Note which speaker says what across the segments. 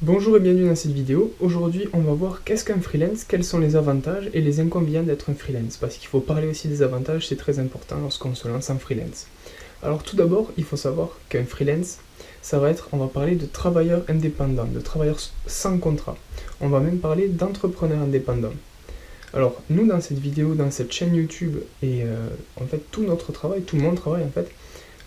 Speaker 1: Bonjour et bienvenue dans cette vidéo. Aujourd'hui, on va voir qu'est-ce qu'un freelance, quels sont les avantages et les inconvénients d'être un freelance. Parce qu'il faut parler aussi des avantages, c'est très important lorsqu'on se lance en freelance. Alors tout d'abord, il faut savoir qu'un freelance, on va parler de travailleur indépendant, de travailleur sans contrat. On va même parler d'entrepreneur indépendant. Alors nous, dans cette vidéo, dans cette chaîne YouTube, et en fait tout notre travail, tout mon travail en fait,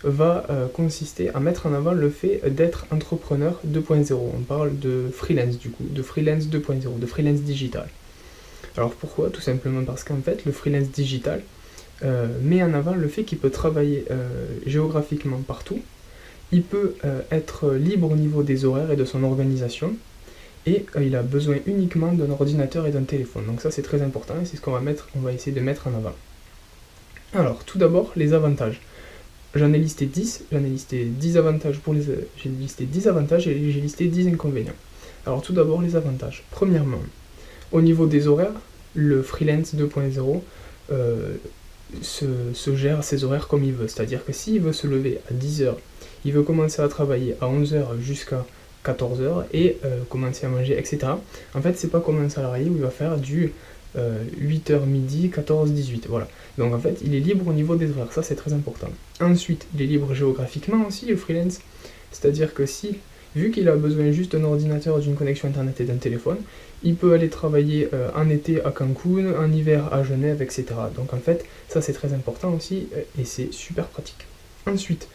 Speaker 1: va consister à mettre en avant le fait d'être entrepreneur 2.0. On parle de freelance du coup, de freelance 2.0, de freelance digital. Alors pourquoi? Tout simplement parce qu'en fait, le freelance digital met en avant le fait qu'il peut travailler géographiquement partout, il peut être libre au niveau des horaires et de son organisation, et il a besoin uniquement d'un ordinateur et d'un téléphone. Donc ça c'est très important et c'est ce on va essayer de mettre en avant. Alors tout d'abord, les avantages. J'en ai listé 10, j'en ai listé 10 avantages j'ai listé 10 avantages et j'ai listé 10 inconvénients. Alors tout d'abord les avantages. Premièrement, au niveau des horaires, le freelance 2.0 se gère ses horaires comme il veut. C'est-à-dire que s'il veut se lever à 10h, il veut commencer à travailler à 11h jusqu'à 14h et commencer à manger, etc. En fait, c'est pas comme un salarié où il va faire du 8h midi, 14, 18, voilà. Donc en fait, il est libre au niveau des horaires, ça c'est très important. Ensuite, il est libre géographiquement aussi, le freelance. C'est-à-dire que vu qu'il a besoin juste d'un ordinateur, d'une connexion internet et d'un téléphone, il peut aller travailler en été à Cancun, en hiver à Genève, etc. Donc en fait, ça c'est très important aussi et c'est super pratique. Ensuite,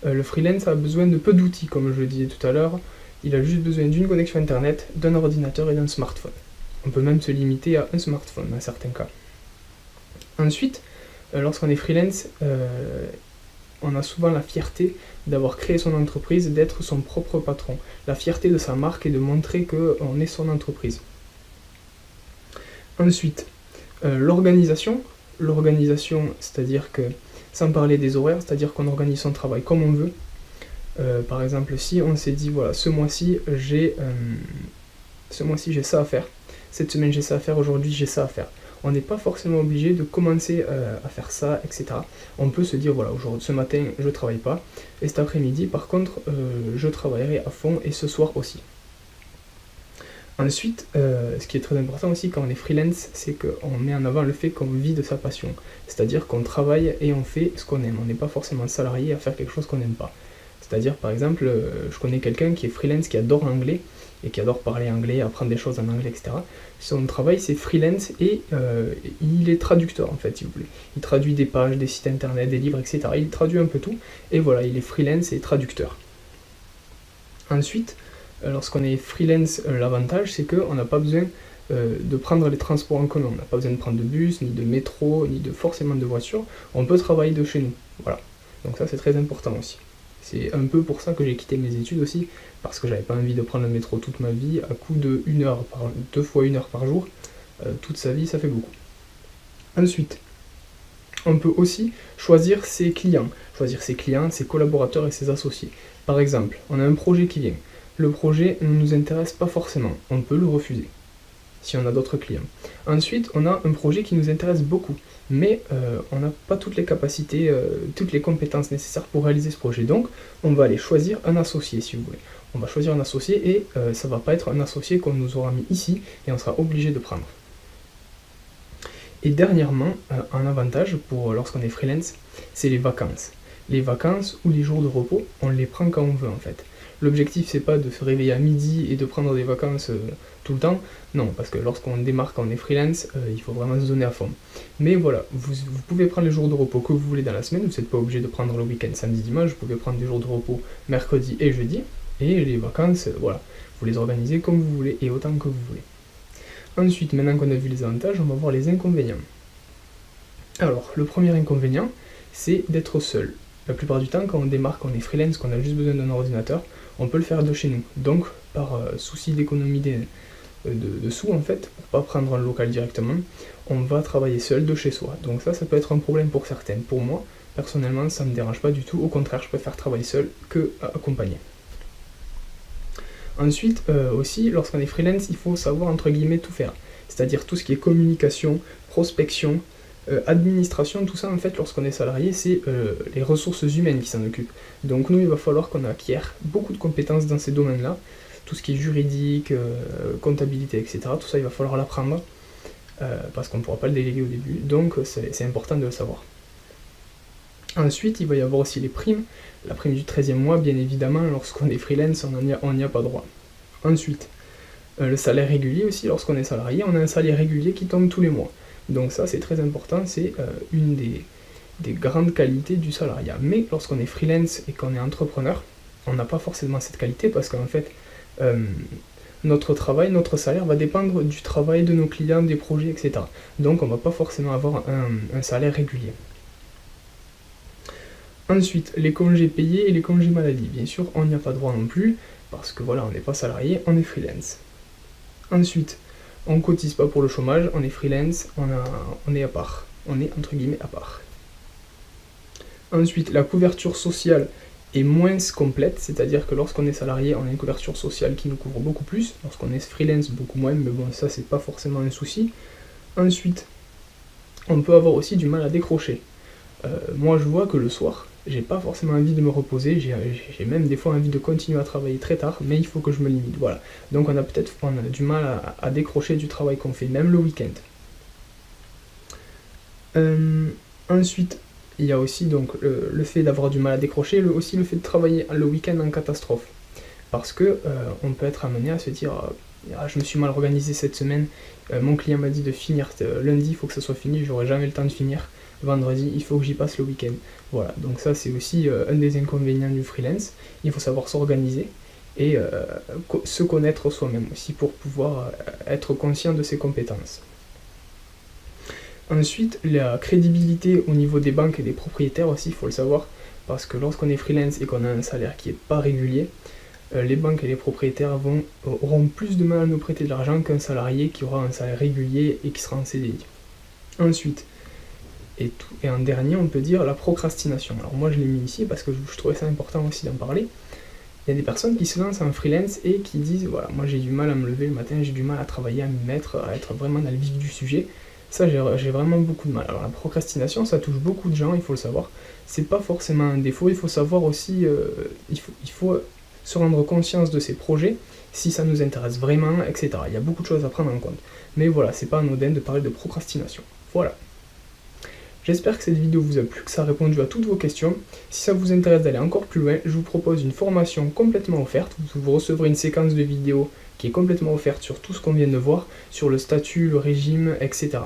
Speaker 1: le freelance a besoin de peu d'outils, comme je le disais tout à l'heure. Il a juste besoin d'une connexion internet, d'un ordinateur et d'un smartphone. On peut même se limiter à un smartphone dans certains cas. Ensuite, lorsqu'on est freelance, on a souvent la fierté d'avoir créé son entreprise, d'être son propre patron. La fierté de sa marque et de montrer qu'on est son entreprise. Ensuite, l'organisation. L'organisation, c'est-à-dire que, sans parler des horaires, c'est-à-dire qu'on organise son travail comme on veut. Par exemple, si on s'est dit, voilà, ce mois-ci, j'ai ça à faire. Cette semaine, j'ai ça à faire. Aujourd'hui, j'ai ça à faire. On n'est pas forcément obligé de commencer à faire ça, etc. On peut se dire, voilà, ce matin, je ne travaille pas. Et cet après-midi, par contre, je travaillerai à fond et ce soir aussi. Ensuite, ce qui est très important aussi quand on est freelance, c'est qu'on met en avant le fait qu'on vit de sa passion. C'est-à-dire qu'on travaille et on fait ce qu'on aime. On n'est pas forcément salarié à faire quelque chose qu'on n'aime pas. C'est-à-dire, par exemple, je connais quelqu'un qui est freelance, qui adore l'anglais, et qui adore parler anglais, apprendre des choses en anglais, etc. Son travail, c'est freelance, et il est traducteur, en fait, si vous voulez. Il traduit des pages, des sites internet, des livres, etc. Il traduit un peu tout, et voilà, il est freelance et traducteur. Ensuite, lorsqu'on est freelance, l'avantage, c'est qu'on n'a pas besoin de prendre les transports en commun. On n'a pas besoin de prendre de bus, ni de métro, ni de forcément de voiture. On peut travailler de chez nous, voilà. Donc ça, c'est très important aussi. C'est un peu pour ça que j'ai quitté mes études aussi, parce que j'avais pas envie de prendre le métro toute ma vie, à coup de 2 fois 1 heure par jour. Toute sa vie, ça fait beaucoup. Ensuite, on peut aussi choisir ses clients, ses collaborateurs et ses associés. Par exemple, on a un projet qui vient. Le projet ne nous intéresse pas forcément, on peut le refuser si on a d'autres clients. Ensuite, on a un projet qui nous intéresse beaucoup, mais on n'a pas toutes les capacités, toutes les compétences nécessaires pour réaliser ce projet. Donc, on va aller choisir un associé, si vous voulez. On va choisir un associé et ça ne va pas être un associé qu'on nous aura mis ici et on sera obligé de prendre. Et dernièrement, un avantage pour lorsqu'on est freelance, c'est les vacances. Les vacances ou les jours de repos, on les prend quand on veut en fait. L'objectif, c'est pas de se réveiller à midi et de prendre des vacances tout le temps. Non, parce que lorsqu'on démarre, quand on est freelance, il faut vraiment se donner à fond. Mais voilà, vous pouvez prendre les jours de repos que vous voulez dans la semaine. Vous n'êtes pas obligé de prendre le week-end samedi, dimanche. Vous pouvez prendre des jours de repos mercredi et jeudi. Et les vacances, voilà, vous les organisez comme vous voulez et autant que vous voulez. Ensuite, maintenant qu'on a vu les avantages, on va voir les inconvénients. Alors, le premier inconvénient, c'est d'être seul. La plupart du temps, quand on démarre, quand on est freelance, qu'on a juste besoin d'un ordinateur, on peut le faire de chez nous. Donc, par souci d'économie de sous, en fait, pour pas prendre un local directement, on va travailler seul de chez soi. Donc ça peut être un problème pour certaines. Pour moi, personnellement, ça ne me dérange pas du tout. Au contraire, je préfère travailler seul que accompagné. Ensuite, aussi, lorsqu'on est freelance, il faut savoir, entre guillemets, tout faire. C'est-à-dire tout ce qui est communication, prospection, administration, tout ça, en fait, lorsqu'on est salarié, c'est les ressources humaines qui s'en occupent. Donc nous, il va falloir qu'on acquiert beaucoup de compétences dans ces domaines-là, tout ce qui est juridique, comptabilité, etc. Tout ça, il va falloir l'apprendre, parce qu'on ne pourra pas le déléguer au début, donc c'est important de le savoir. Ensuite, il va y avoir aussi les primes. La prime du 13e mois, bien évidemment, lorsqu'on est freelance, on n'y a pas droit. Ensuite, le salaire régulier aussi, lorsqu'on est salarié, on a un salaire régulier qui tombe tous les mois. Donc ça, c'est très important, c'est une des grandes qualités du salariat. Mais lorsqu'on est freelance et qu'on est entrepreneur, on n'a pas forcément cette qualité parce qu'en fait, notre travail, notre salaire va dépendre du travail de nos clients, des projets, etc. Donc on ne va pas forcément avoir un salaire régulier. Ensuite, les congés payés et les congés maladie. Bien sûr, on n'y a pas droit non plus, parce que voilà, on n'est pas salarié, on est freelance. Ensuite, on ne cotise pas pour le chômage, on est freelance, on est à part. On est entre guillemets à part. Ensuite, la couverture sociale est moins complète, c'est-à-dire que lorsqu'on est salarié, on a une couverture sociale qui nous couvre beaucoup plus. Lorsqu'on est freelance, beaucoup moins, mais bon, ça, c'est pas forcément un souci. Ensuite, on peut avoir aussi du mal à décrocher. Moi, je vois que le soir, j'ai pas forcément envie de me reposer, j'ai même des fois envie de continuer à travailler très tard, mais il faut que je me limite, voilà. Donc on a du mal à décrocher du travail qu'on fait, même le week-end. Ensuite, il y a aussi donc le fait d'avoir du mal à décrocher, aussi le fait de travailler le week-end en catastrophe. Parce que on peut être amené à se dire je me suis mal organisé cette semaine, mon client m'a dit de finir lundi, il faut que ça soit fini, j'aurai jamais le temps de finir. Vendredi, il faut que j'y passe le week-end. Voilà, donc ça c'est aussi un des inconvénients du freelance. Il faut savoir s'organiser et se connaître soi-même aussi pour pouvoir être conscient de ses compétences. Ensuite, la crédibilité au niveau des banques et des propriétaires aussi, il faut le savoir, parce que lorsqu'on est freelance et qu'on a un salaire qui n'est pas régulier, les banques et les propriétaires auront plus de mal à nous prêter de l'argent qu'un salarié qui aura un salaire régulier et qui sera en CDI. Ensuite, et en dernier, on peut dire la procrastination. Alors moi je l'ai mis ici parce que je trouvais ça important aussi d'en parler. Il y a des personnes qui se lancent en freelance et qui disent voilà, moi j'ai du mal à me lever le matin, j'ai du mal à travailler, à m'y mettre, à être vraiment dans le vif du sujet. Ça j'ai vraiment beaucoup de mal. Alors la procrastination, ça touche beaucoup de gens, il faut le savoir. C'est pas forcément un défaut, il faut savoir aussi, il faut se rendre conscience de ses projets, si ça nous intéresse vraiment, etc. Il y a beaucoup de choses à prendre en compte. Mais voilà, c'est pas anodin de parler de procrastination. Voilà. J'espère que cette vidéo vous a plu, que ça a répondu à toutes vos questions. Si ça vous intéresse d'aller encore plus loin, je vous propose une formation complètement offerte. Vous recevrez une séquence de vidéos qui est complètement offerte sur tout ce qu'on vient de voir, sur le statut, le régime, etc.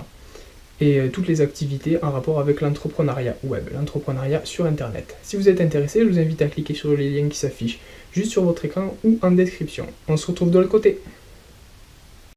Speaker 1: Et toutes les activités en rapport avec l'entrepreneuriat web, l'entrepreneuriat sur Internet. Si vous êtes intéressé, je vous invite à cliquer sur les liens qui s'affichent juste sur votre écran ou en description. On se retrouve de l'autre côté.